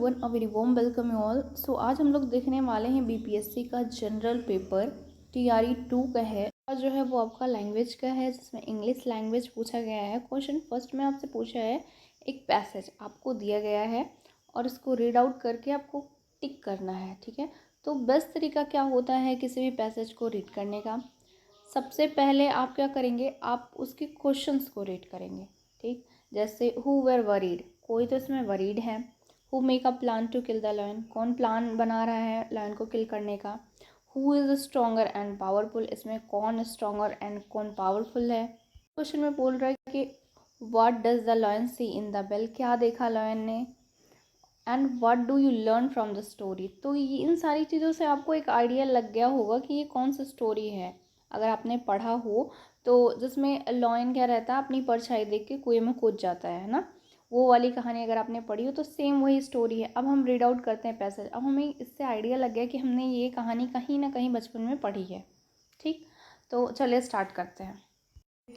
Everyone, a very warm welcome you all. So आज हम लोग देखने वाले हैं बीपीएससी का जनरल पेपर टीआरई 2 का है और जो है वो आपका लैंग्वेज का है, जिसमें इंग्लिश लैंग्वेज पूछा गया है। क्वेश्चन फर्स्ट में आपसे पूछा है, एक पैसेज आपको दिया गया है और इसको रीड आउट करके आपको टिक करना है। ठीक है, तो बेस्ट तरीका क्या होता है किसी भी पैसेज को रीड करने का? सबसे पहले आप क्या करेंगे, आप उसके क्वेश्चंस को रीड करेंगे। ठीक, जैसे हु वेर वरीड, कोई तो इसमें वरीड है। Who make a plan to kill the lion, कौन प्लान बना रहा है लायन को किल करने का। Who is stronger and powerful, इसमें कौन स्ट्रोंगर एंड कौन पावरफुल है। क्वेश्चन में बोल रहा है कि what does the lion see in the well, क्या देखा लायन ने। And what do you learn from the story, तो ये इन सारी चीज़ों से आपको एक आइडिया लग गया होगा कि ये कौन सी स्टोरी है। अगर आपने पढ़ा हो तो जिसमें लॉयन क्या रहता है, अपनी परछाई देख के कुएं में कूद जाता है ना, वो वाली कहानी अगर आपने पढ़ी हो तो सेम वही स्टोरी है। अब हम रीड आउट करते हैं पैसेज। अब हमें इससे आइडिया लग गया कि हमने ये कहानी कहीं ना कहीं बचपन में पढ़ी है। ठीक, तो चलिए स्टार्ट करते हैं।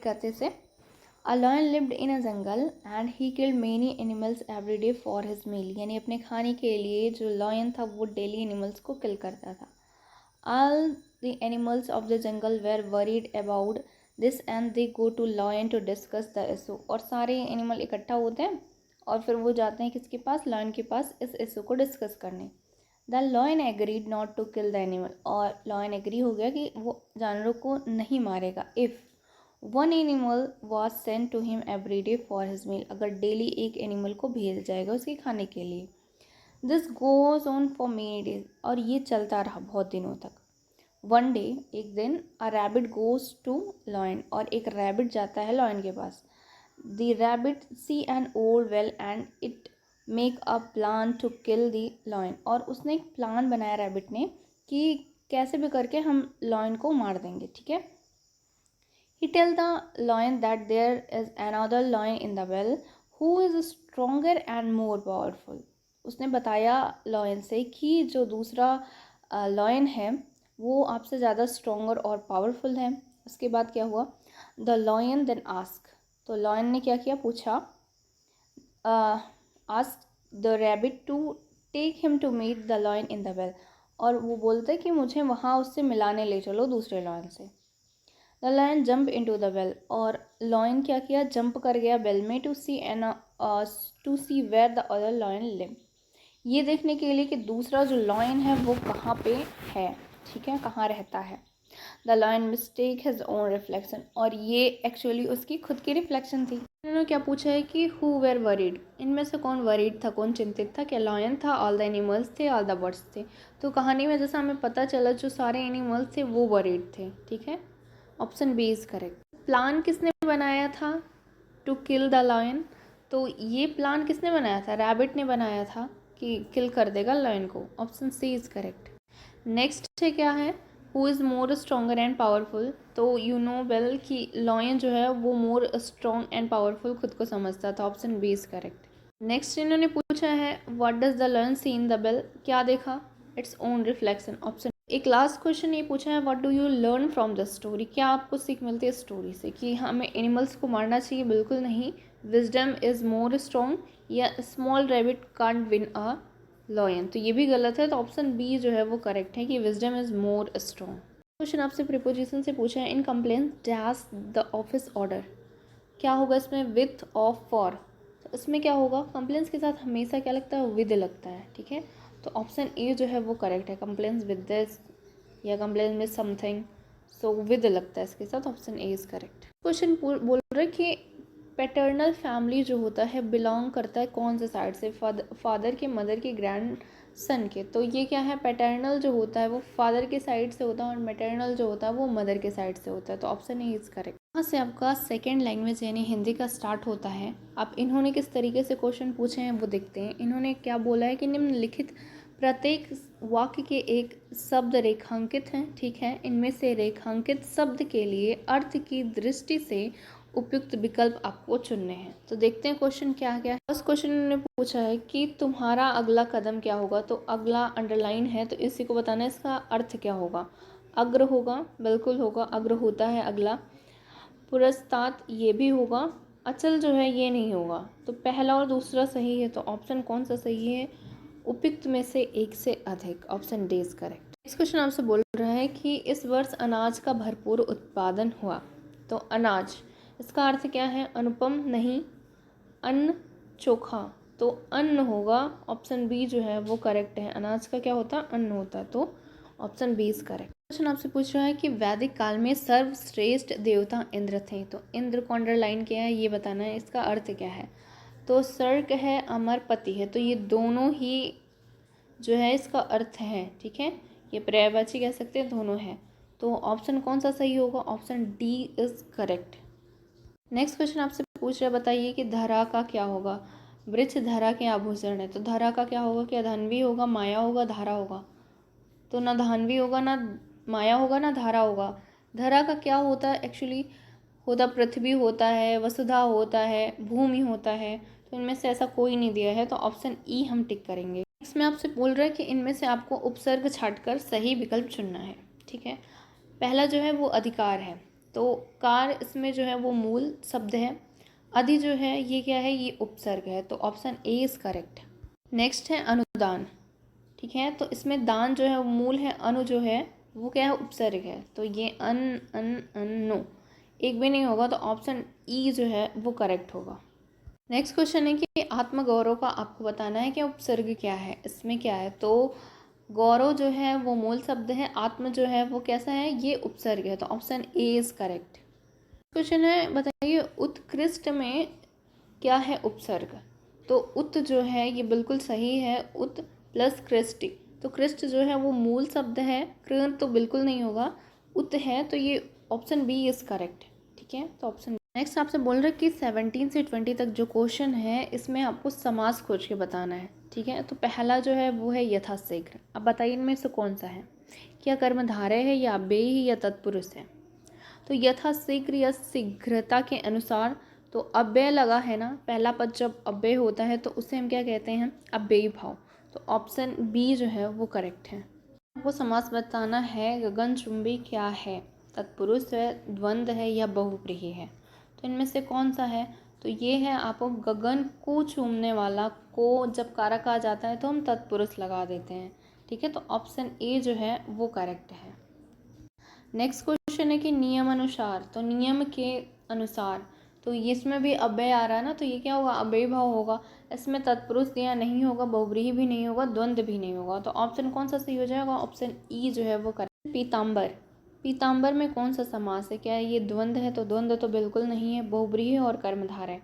करते से A lion lived in a jungle and he killed many animals every day for his meal, यानी अपने खाने के लिए जो lion था वो डेली एनिमल्स को किल करता था। All the animals of the jungle were worried about this and they go to lion to discuss the issue, और सारे एनिमल इकट्ठा होते हैं और फिर वो जाते हैं किसके पास, लायन के पास, इस इशू को डिस्कस करने। The lion agreed not to kill the animal, और लायन एग्री हो गया कि वो जानवरों को नहीं मारेगा। If one animal was sent to him every day for his meal, अगर डेली एक एनिमल को भेज जाएगा उसके खाने के लिए। This goes on for many days, और ये चलता रहा बहुत दिनों तक। वन डे, एक दिन, a rabbit goes to lion, और एक रैबिट जाता है लॉयन के पास। The rabbit see an old well and it make a plan to kill the lion, और उसने एक प्लान बनाया रैबिट ने कि कैसे भी करके हम लॉयन को मार देंगे। ठीक है, he tell the lion that there is another lion in the well who is stronger and more powerful. उसने बताया लॉयन से कि जो दूसरा लॉयन है वो आपसे ज़्यादा स्ट्रोंगर और पावरफुल है। उसके बाद क्या हुआ, द लॉयन देन आस्क, तो लॉयन ने क्या किया, पूछा, ask the rabbit to take him to meet the lion in the well, और वो बोलते कि मुझे वहाँ उससे मिलाने ले चलो दूसरे लॉयन से। The lion jump into the well, और लॉयन क्या किया, जंप कर गया वेल में to see where the other lion live, ये देखने के लिए कि दूसरा जो लॉयन है वो कहाँ पे है। ठीक है, कहाँ रहता है। The lion mistake his own reflection, और ये एक्चुअली उसकी खुद की रिफ्लेक्शन थी। उन्होंने क्या पूछा है कि हु वेर वरीड, इनमें से कौन वरीड था, कौन चिंतित था, क्या लॉयन था, ऑल द एनिमल्स थे, ऑल द बर्ड्स थे। तो कहानी में जैसा हमें पता चला जो सारे एनिमल्स थे वो वरीड थे। ठीक है, option B is correct. Plan किसने बनाया था, टू किल द लायन, तो ये प्लान किसने बनाया था, रैबिट ने बनाया था कि किल कर देगा लायन को। Option C is correct. Next है क्या है, who is more stronger and powerful, तो यू नो वेल कि लॉयन जो है वो मोर स्ट्रॉन्ग एंड पावरफुल खुद को समझता था। Option B is correct. Next इन्होंने पूछा है, what does the lion see in the well, क्या देखा, इट्स ओन रिफ्लेक्शन। ऑप्शन एक लास्ट क्वेश्चन ये पूछा है, what do you learn from the story, क्या आपको सीख मिलती है स्टोरी से, कि हमें एनिमल्स को मारना चाहिए, बिल्कुल नहीं। विजडम इज़ मोर स्ट्रॉन्ग, या small rabbit can't win a lion, तो ये भी गलत है। तो ऑप्शन बी जो है वो करेक्ट है कि wisdom is more strong. Question आपसे प्रिपोजिशन से पूछा है, in complain dash the office order, क्या होगा इसमें, विथ ऑफ फॉर, तो इसमें क्या होगा, कंप्लेंस के साथ हमेशा क्या लगता है, विद लगता है। ठीक है, तो ऑप्शन ए जो है वो करेक्ट है, कंप्लेंस विद दिस या complain with something, so with लगता है इसके साथ। Option A is correct. Question बोल रहे कि पैटर्नल फैमिली जो होता है बिलोंग करता है कौन से साइड से, फादर के, मदर के, ग्रैंड सन के, तो ये क्या है, पैटर्नल जो होता है वो फादर के साइड से होता है और मैटरनल जो होता है वो मदर के साइड से होता है। तो ऑप्शन ए इज करेक्ट। यहाँ से आपका सेकेंड लैंग्वेज यानी हिंदी का स्टार्ट होता है। अब इन्होंने किस तरीके से क्वेश्चन पूछे हैं वो देखते हैं। इन्होंने क्या बोला है कि निम्नलिखित प्रत्येक वाक्य के एक शब्द रेखांकित हैं। ठीक है, इनमें से रेखांकित शब्द के लिए अर्थ की दृष्टि से उपयुक्त विकल्प आपको चुनने हैं। तो देखते हैं क्वेश्चन क्या क्या है। फर्स्ट क्वेश्चन ने पूछा है कि तुम्हारा अगला कदम क्या होगा, तो अगला अंडरलाइन है तो इसी को बताना है इसका अर्थ क्या होगा। अग्र होगा, बिल्कुल होगा, अग्र होता है अगला। पुरस्तात ये भी होगा, अचल जो है ये नहीं होगा। तो पहला और दूसरा सही है, तो ऑप्शन कौन सा सही है, उपयुक्त में से एक से अधिक, option D is correct. Next question आपसे बोल रहा है कि इस वर्ष अनाज का भरपूर उत्पादन हुआ। तो अनाज, इसका अर्थ क्या है? अनुपम, नहीं, अन्न, चोखा। तो अन्न होगा, ऑप्शन बी जो है वो करेक्ट है। अनाज का क्या होता है? अन्न होता है, तो option B is correct. Question आपसे पूछ रहा है कि वैदिक काल में सर्वश्रेष्ठ देवता इंद्र थे। तो इंद्र को अंडरलाइन किया है, ये बताना है इसका अर्थ क्या है। तो सर्क है, अमर, पति है, तो ये दोनों ही जो है इसका अर्थ है, ठीक है। ये पर्यायवाची कह सकते हैं, दोनों है। तो ऑप्शन कौन सा सही होगा? Option D is correct. Next question आपसे पूछ रहा है, बताइए कि धरा का क्या होगा। वृक्ष धरा के आभूषण है, तो धरा का क्या होगा? क्या धान्वी होगा, माया होगा, धारा होगा? तो ना धान्वी होगा, ना माया होगा, ना धारा होगा। धरा का क्या होता है एक्चुअली? होता पृथ्वी होता है, वसुधा होता है, भूमि होता है। तो इनमें से ऐसा कोई नहीं दिया है, तो ऑप्शन ई हम टिक करेंगे। इसमें आपसे बोल रहा है कि इनमें से आपको उपसर्ग छांटकर सही विकल्प चुनना है, ठीक है। पहला जो है वो अधिकार है, तो कार इसमें जो है वो मूल शब्द है। अधि जो है ये क्या है? ये उपसर्ग है, तो option A is correct. Next है अनुदान, ठीक है। तो इसमें दान जो है वो मूल है, अनु जो है वो क्या है? उपसर्ग है। तो ये अन्नो एक भी नहीं होगा, तो ऑप्शन ई जो है वो करेक्ट होगा। नेक्स्ट क्वेश्चन है कि आत्मगौरव का आपको बताना है कि उपसर्ग क्या है, इसमें क्या है। तो गौरव जो है वो मूल शब्द है, आत्म जो है वो कैसा है? ये उपसर्ग है, तो option A is correct. Question है, बताइए उत्कृष्ट में क्या है उपसर्ग। तो उत जो है ये बिल्कुल सही है, उत प्लस कृष्टि। तो कृष्ट जो है वो मूल शब्द है, कृ तो बिल्कुल नहीं होगा, उत है, तो ये ऑप्शन बी इज करेक्ट, ठीक है। तो ऑप्शन नेक्स्ट आपसे बोल रहे कि 17 से 20 तक जो क्वेश्चन है इसमें आपको समास खोज के बताना है, ठीक है। तो पहला जो है वो है यथाशीघ्र। अब बताइए इनमें से कौन सा है? क्या कर्मधारय है, या अव्ययी है, या तत्पुरुष है? तो यथाशीघ्र या शीघ्रता के अनुसार, तो अव्यय लगा है ना, पहला पद जब अव्यय होता है तो उसे हम क्या कहते हैं? अव्ययी भाव। तो ऑप्शन बी जो है वो करेक्ट है। आपको समास बताना है, गगनचुंबी क्या है? तत्पुरुष है, द्वंद्व है, या बहुव्रीहि है? तो इनमें से कौन सा है? तो ये है आपको गगन को चूमने वाला, को जब कारक आ जाता है तो हम तत्पुरुष लगा देते हैं, ठीक है। तो ऑप्शन ए जो है वो करेक्ट है। नेक्स्ट क्वेश्चन है कि नियम अनुसार, तो नियम के अनुसार, तो ये इसमें भी अव्यय आ रहा है ना, तो ये क्या होगा? अव्ययी भाव होगा। इसमें तत्पुरुष दिया नहीं होगा, बहुव्रीहि भी नहीं होगा, द्वंद्व भी नहीं होगा। तो ऑप्शन कौन सा सही हो जाएगा? ऑप्शन ई जो है वो करेक्ट। पीताम्बर, पीताम्बर में कौन सा समास है? क्या ये द्वंद्व है? तो द्वंद्व तो बिल्कुल नहीं है, बहुव्रीहि और कर्मधारय।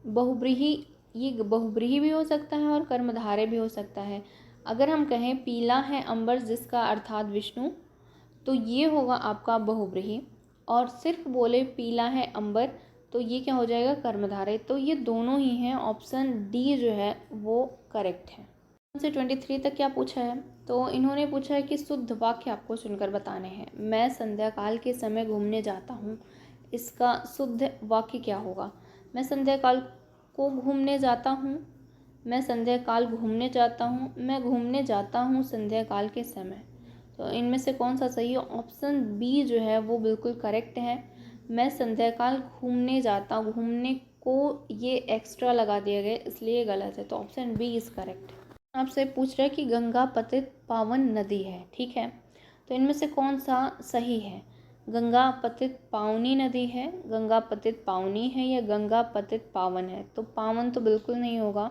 बहुव्रीहि, ये बहुव्रीहि भी हो सकता है और कर्मधारय भी हो सकता है। अगर हम कहें पीला है अंबर जिसका अर्थात विष्णु, तो ये होगा आपका बहुव्रीहि। और सिर्फ बोले पीला है अंबर, तो ये क्या हो जाएगा? कर्मधारय। तो ये दोनों ही हैं, ऑप्शन डी जो है वो करेक्ट है। से 23 तक क्या पूछा है? तो इन्होंने पूछा है कि शुद्ध वाक्य आपको सुनकर बताने हैं। मैं संध्या काल के समय घूमने जाता हूँ, इसका शुद्ध वाक्य क्या होगा? मैं संध्या काल को घूमने जाता हूँ, मैं संध्या काल घूमने जाता हूँ, मैं घूमने जाता हूँ संध्या काल के समय। तो इनमें से कौन सा सही है? ऑप्शन बी जो है वो बिल्कुल करेक्ट है। मैं संध्या काल घूमने जाता, घूमने को ये एक्स्ट्रा लगा दिया गया इसलिए गलत है, तो ऑप्शन बी इज करेक्ट। आपसे पूछ रहा है कि गंगा पतित पावन नदी है, ठीक है। तो इनमें से कौन सा सही है? गंगा पतित पावनी नदी है, गंगा पतित पावनी है, या गंगा पतित पावन है? तो पावन तो बिल्कुल नहीं होगा,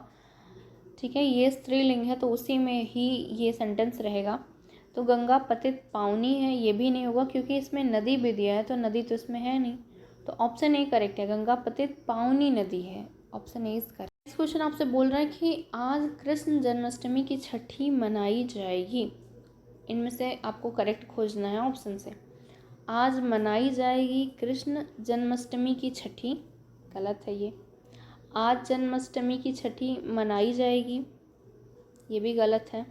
ठीक है। ये स्त्रीलिंग है तो उसी में ही ये सेंटेंस रहेगा। तो गंगा पतित पावनी है, ये भी नहीं होगा क्योंकि इसमें नदी भी दिया है, तो नदी तो इसमें है नहीं। तो ऑप्शन ए करेक्ट है, गंगा पतित पावनी नदी है, ऑप्शन ए इज करेक्ट। इस क्वेश्चन आपसे बोल रहा है कि आज कृष्ण जन्माष्टमी की छठी मनाई जाएगी। इनमें से आपको करेक्ट खोजना है ऑप्शन से। आज मनाई जाएगी कृष्ण जन्माष्टमी की छठी, गलत है ये। आज जन्माष्टमी की छठी मनाई जाएगी, ये भी गलत है।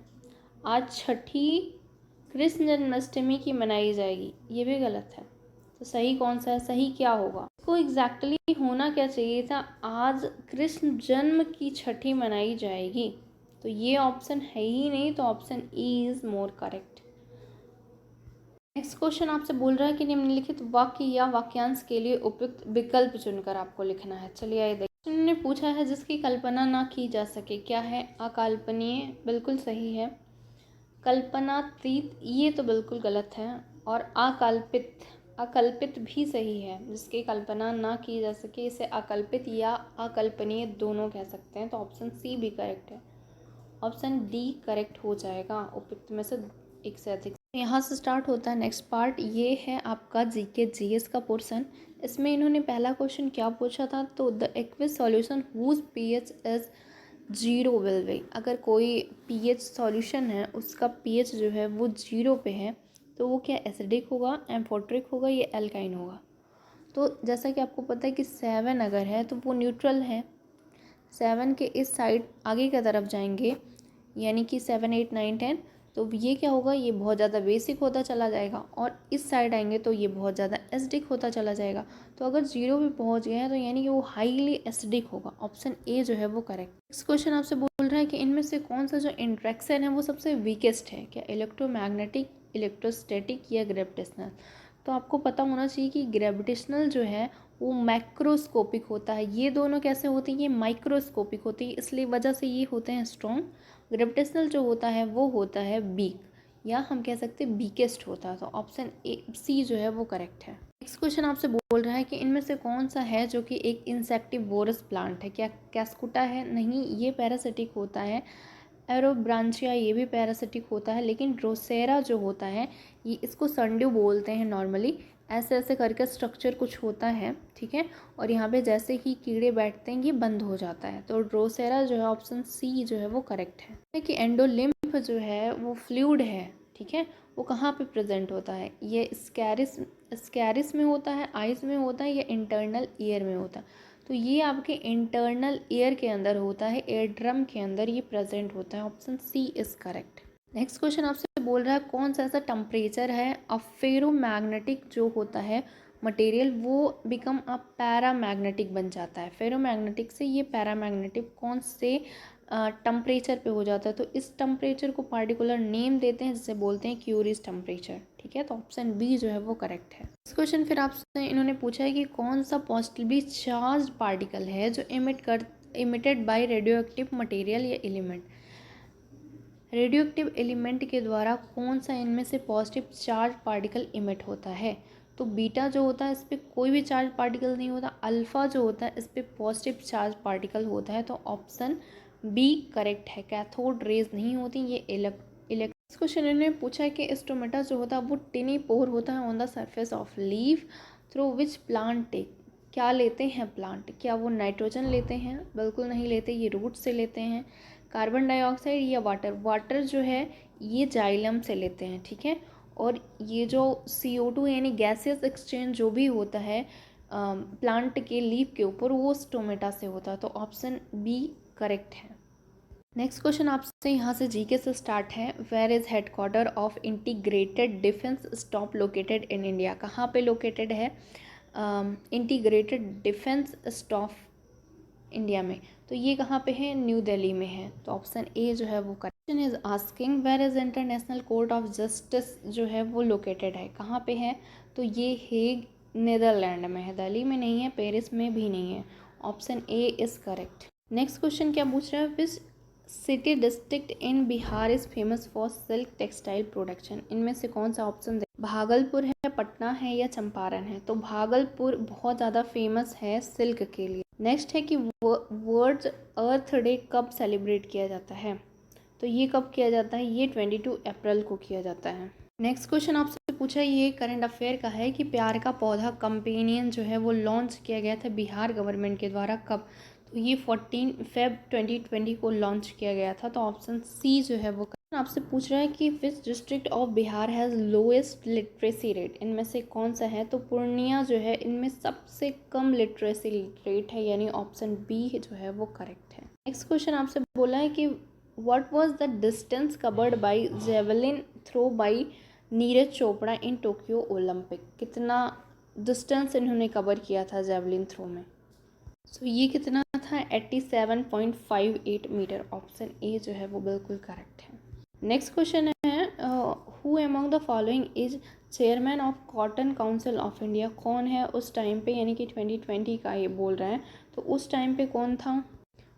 आज छठी कृष्ण जन्माष्टमी की मनाई जाएगी, ये भी गलत है। तो सही कौन सा है? सही क्या होगा? इसको एग्जैक्टली होना क्या चाहिए था? आज कृष्ण जन्म की छठी मनाई जाएगी, तो ये ऑप्शन है ही नहीं, तो option E is more correct. Next question आपसे बोल रहा है कि निम्नलिखित वाक्य या वाक्यांश के लिए उपयुक्त विकल्प चुनकर आपको लिखना है। चलिए आइए उन्होंने पूछा है जिसकी कल्पना ना की जा सके, क्या है? अकल्पनीय, बिल्कुल सही है। कल्पनातीत, ये तो बिल्कुल गलत है। और अकल्पित, अकल्पित भी सही है। जिसकी कल्पना ना की जा सके इसे अकल्पित या अकल्पनीय दोनों कह सकते हैं। तो ऑप्शन सी भी करेक्ट है। ऑप्शन डी करेक्ट हो जाएगा उपयुक्त में से एक से अधिक। यहाँ से स्टार्ट होता है नेक्स्ट पार्ट। ये है आपका जीके जीएस का पोर्शन। इसमें इन्होंने पहला क्वेश्चन क्या पूछा था, तो the aqueous solution whose pH is 0 will be. अगर कोई पीएच सॉल्यूशन है उसका पीएच जो है वो 0 पे है तो वो क्या एसिडिक होगा, एम्फोट्रिक होगा या एल्काइन होगा। तो जैसा कि आपको पता है कि 7 अगर है तो वो न्यूट्रल है। 7 के इस साइड आगे की तरफ जाएंगे यानी कि 7, 8, 9, 10, तो ये क्या होगा, ये बहुत ज़्यादा बेसिक होता चला जाएगा। और इस साइड आएंगे तो ये बहुत ज़्यादा एसिडिक होता चला जाएगा। तो अगर 0 पे पहुंच गए हैं तो यानी कि वो हाईली एसिडिक होगा। ऑप्शन ए जो है वो करेक्ट। नेक्स्ट क्वेश्चन आपसे बोल रहा है कि इनमें से कौन सा जो इंट्रैक्शन है वो सबसे वीकेस्ट है, क्या इलेक्ट्रोमैग्नेटिक, इलेक्ट्रोस्टैटिक या ग्रेविटेशनल। तो आपको पता होना चाहिए कि ग्रेविटेशनल जो है वो मैक्रोस्कोपिक होता है। ये दोनों कैसे होती हैं, ये माइक्रोस्कोपिक होती है, इसलिए वजह से ये होते हैं स्ट्रॉन्ग। ग्रेविटेशनल जो होता है वो होता है वीक, या हम कह सकते हैं वीकेस्ट होता है। तो ऑप्शन ए सी जो है वो करेक्ट है। नेक्स्ट क्वेश्चन आपसे बोल रहा है कि इनमें से कौन सा है जो कि एक इंसेक्टिवोरस प्लांट है, क्या कैस्कुटा है? नहीं, ये पैरासिटिक होता है। एरोब्रांचिया, ये भी पैरासिटिक होता है। लेकिन ड्रोसेरा जो होता है ये, इसको संड्यू बोलते हैं नॉर्मली। ऐसे ऐसे करके स्ट्रक्चर कुछ होता है, ठीक है। और यहाँ पे जैसे ही कीड़े बैठते हैं ये बंद हो जाता है। तो ड्रोसेरा जो है ऑप्शन सी जो है वो करेक्ट है। कि एंडोलिम्फ जो है वो फ्लूइड है, ठीक है। वो कहाँ पे प्रेजेंट होता है, ये स्कैरिस में होता है, आइज में होता है या इंटरनल ईयर में होता है। तो ये आपके इंटरनल ईयर के अंदर होता है, एयर ड्रम के अंदर ये प्रेजेंट होता है। Option C is correct. Next question आपसे बोल रहा है कौन सा ऐसा टेम्परेचर है अ फेरोमैग्नेटिक जो होता है मटेरियल वो बिकम अ पैरामैग्नेटिक बन जाता है। फेरोमैग्नेटिक से ये पैरामैग्नेटिक कौन से टेम्परेचर पे हो जाता है। तो इस टेम्परेचर को पार्टिकुलर नेम देते हैं जिसे बोलते हैं क्यूरीज टेम्परेचर, ठीक है। तो ऑप्शन बी जो है वो करेक्ट है। इस क्वेश्चन फिर आपसे इन्होंने पूछा है कि कौन सा पॉजिटिवली चार्ज पार्टिकल है जो emitted by radioactive material या एलिमेंट। रेडियो एक्टिव एलिमेंट के द्वारा कौन सा इनमें से पॉजिटिव चार्ज पार्टिकल इमिट होता है। तो बीटा जो होता है इस पर कोई भी चार्ज पार्टिकल नहीं होता। अल्फा जो होता है इस पर पॉजिटिव चार्ज पार्टिकल होता है। तो ऑप्शन बी करेक्ट है। कैथोड रेज नहीं होती, ये इलेक्ट्रिक क्वेश्चन इन्होंने पूछा है कि स्टोमेटा जो होता है वो टिनी पोर होता है on the surface of leaf through which plant take. क्या लेते हैं प्लांट, क्या वो नाइट्रोजन लेते हैं? बिल्कुल नहीं लेते, ये रूट से लेते हैं। कार्बन डाइऑक्साइड या वाटर, वाटर जो है ये जाइलम से लेते हैं, ठीक है। और ये जो CO2 यानी गैसेस एक्सचेंज जो भी होता है प्लांट के लीफ के ऊपर वो स्टोमेटा से होता है। तो ऑप्शन बी करेक्ट है। नेक्स्ट क्वेश्चन आपसे यहाँ से जीके से स्टार्ट है। Where is headquarter of integrated defence staff located in India. कहाँ पे लोकेटेड है इंटीग्रेटेड डिफेंस स्टॉप इंडिया में? तो ये कहाँ पे है, न्यू दिल्ली में है। तो ऑप्शन ए जो है वो question is asking where is international court of justice जो है वो लोकेटेड है, कहाँ पे है? तो ये हेग नीदरलैंड में है, दिल्ली में नहीं है, पेरिस में भी नहीं है। Option A is correct. Next question क्या पूछ रहा है, which city district in Bihar is famous for silk textile production. इनमें से कौन सा ऑप्शन दे, भागलपुर है, पटना है या चंपारण है? तो भागलपुर बहुत ज़्यादा फेमस है सिल्क के लिए। नेक्स्ट है कि वर्ल्ड अर्थ डे कब सेलिब्रेट किया जाता है। तो ये कब किया जाता है, ये 22 अप्रैल को किया जाता है। नेक्स्ट क्वेश्चन आपसे पूछा, ये करंट अफेयर का है कि प्यार का पौधा कंपेनियन जो है वो लॉन्च किया गया था बिहार गवर्नमेंट के द्वारा कब। तो ये 14 फेब 2020 को लॉन्च किया गया था। तो ऑप्शन सी जो है वो आपसे पूछ रहा है कि which district of Bihar has lowest literacy rate. इनमें से कौन सा है। तो पूर्णिया जो है इनमें सबसे कम लिटरेसी रेट है, यानी ऑप्शन बी जो है वो करेक्ट है। नेक्स्ट क्वेश्चन आपसे बोला है कि what was the distance covered by javelin throw by Neeraj Chopra in Tokyo Olympic. कितना डिस्टेंस इन्होंने कवर किया था जेवलिन थ्रो में। सो ये कितना था, 87.58 मीटर। ऑप्शन ए जो है वो बिल्कुल करेक्ट है। नेक्स्ट क्वेश्चन है who among the following is chairman of cotton council of India. कौन है उस टाइम पे, यानी कि 2020 का ये बोल रहे हैं। तो उस टाइम पे कौन था?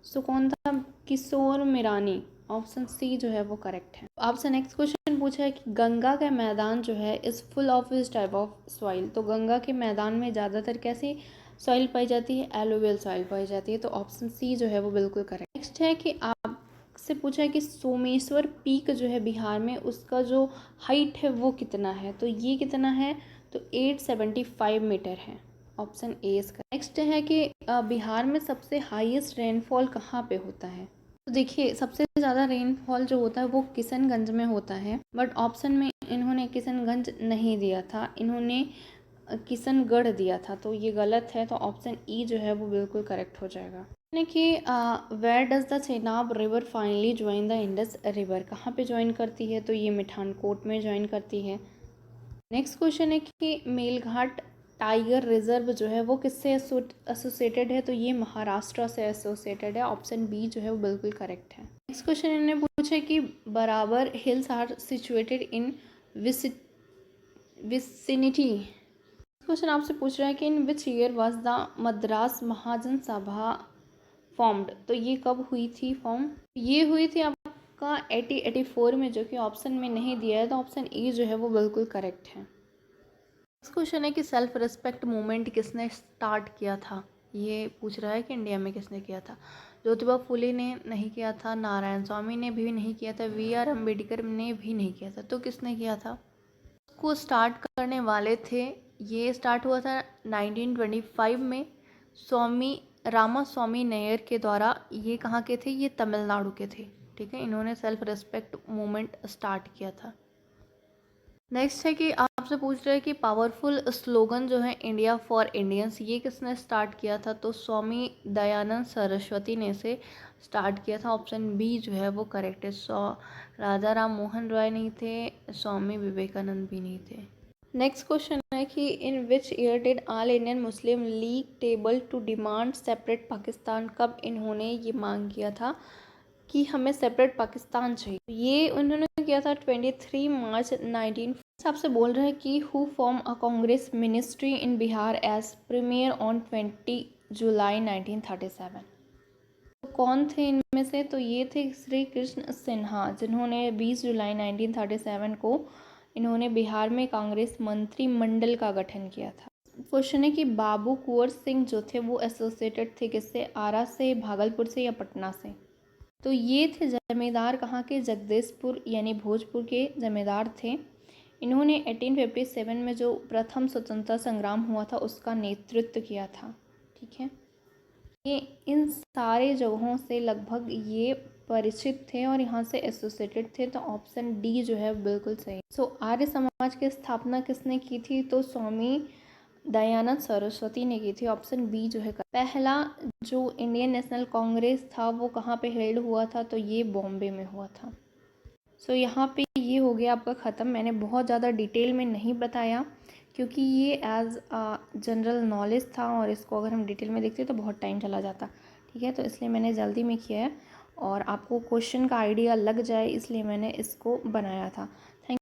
सो कौन था? किशोर मीरानी। ऑप्शन सी जो है वो करेक्ट है। आपसे नेक्स्ट क्वेश्चन पूछा है कि गंगा का मैदान जो है is full of which type of soil. तो गंगा के मैदान में ज़्यादातर कैसी सॉइल पाई जाती है? एलुवियल सॉइल पाई जाती है। तो ऑप्शन सी जो है वो बिल्कुल करेक्ट। नेक्स्ट है कि आपसे पूछा है कि सोमेश्वर पीक जो है बिहार में, उसका जो हाइट है वो कितना है? तो ये कितना है? तो 875 मीटर है। ऑप्शन ए इसका। नेक्स्ट है कि बिहार में सबसे हाईएस्ट रेनफॉल कहाँ पे होता है? तो देखिए, सबसे ज़्यादा रेनफॉल जो होता है वो किशनगंज में होता है, बट ऑप्शन में इन्होंने किशनगंज नहीं दिया था, इन्होंने किशनगढ़ दिया था, तो ये गलत है। तो ऑप्शन ई जो है वो बिल्कुल करेक्ट हो जाएगा। कि where does the Chenab river finally join the Indus river. कहाँ पे ज्वाइन करती है? तो ये मिठानकोट में ज्वाइन करती है। नेक्स्ट क्वेश्चन है कि मेलघाट टाइगर रिजर्व जो है वो किससे एसोसिएटेड है? तो ये महाराष्ट्र से एसोसिएटेड है। ऑप्शन बी जो है वो बिल्कुल करेक्ट है। नेक्स्ट क्वेश्चन इन्होंने पूछा कि Barabar hills are situated in vicinity. Question आपसे पूछ रहा है कि in which year was the Madras Mahajan Sabha formed. तो ये कब हुई थी फॉर्म? ये हुई थी आपका 1884 में, जो कि ऑप्शन में नहीं दिया है। तो ऑप्शन ई जो है वो बिल्कुल करेक्ट है। नेक्स्ट क्वेश्चन है कि सेल्फ रिस्पेक्ट मूवमेंट किसने स्टार्ट किया था? ये पूछ रहा है कि इंडिया में किसने किया था। ज्योतिबा फुले ने नहीं किया था, नारायण स्वामी ने भी नहीं किया था, वी.आर. अम्बेडकर ने भी नहीं किया था। तो किसने किया था? को स्टार्ट करने वाले थे, ये स्टार्ट हुआ था 1925 में स्वामी रामास्वामी नायर के द्वारा। ये कहाँ के थे? ये तमिलनाडु के थे। ठीक है, इन्होंने सेल्फ रिस्पेक्ट मूवमेंट स्टार्ट किया था। नेक्स्ट है कि आपसे पूछ रहे हैं कि पावरफुल स्लोगन जो है इंडिया फॉर इंडियंस, ये किसने स्टार्ट किया था? तो स्वामी दयानंद सरस्वती ने इसे स्टार्ट किया था। ऑप्शन बी जो है वो करेक्ट है। राजा राम मोहन रॉय नहीं थे, स्वामी विवेकानंद भी नहीं थे। नेक्स्ट क्वेश्चन है कि in which year did all India Muslim League table to demand separate Pakistan. कब इन्होंने ये मांग किया था कि हमें सेपरेट पाकिस्तान चाहिए? ये उन्होंने किया था 23 मार्च 19। आपसे बोल रहे हैं कि who form a Congress ministry in Bihar as premier on 20 July 1937। तो कौन थे इनमें से? तो ये थे श्री कृष्ण सिन्हा, जिन्होंने 20 जुलाई 1937 को इन्होंने बिहार में कांग्रेस मंत्रिमंडल का गठन किया था। क्वेश्चन है कि बाबू कुंवर सिंह जो थे वो एसोसिएटेड थे किससे? आरा से, भागलपुर से या पटना से? तो ये थे जमींदार कहाँ के? जगदीशपुर यानी भोजपुर के जमींदार थे। इन्होंने 1857 में जो प्रथम स्वतंत्रता संग्राम हुआ था उसका नेतृत्व किया था। ठीक है, ये इन सारे जगहों से लगभग ये परिचित थे और यहाँ से एसोसिएटेड थे। तो ऑप्शन डी जो है बिल्कुल सही। आर्य समाज की स्थापना किसने की थी? तो स्वामी दयानंद सरस्वती ने की थी। ऑप्शन बी जो है। पहला जो इंडियन नेशनल कांग्रेस था वो कहाँ पे हेल्ड हुआ था? तो ये बॉम्बे में हुआ था। यहाँ पे ये हो गया आपका ख़त्म। मैंने बहुत ज़्यादा डिटेल में नहीं बताया क्योंकि ये एज जनरल नॉलेज था और इसको अगर हम डिटेल में देखते तो बहुत टाइम चला जाता। ठीक है, तो इसलिए मैंने जल्दी में किया है और आपको क्वेश्चन का आइडिया लग जाए इसलिए मैंने इसको बनाया था।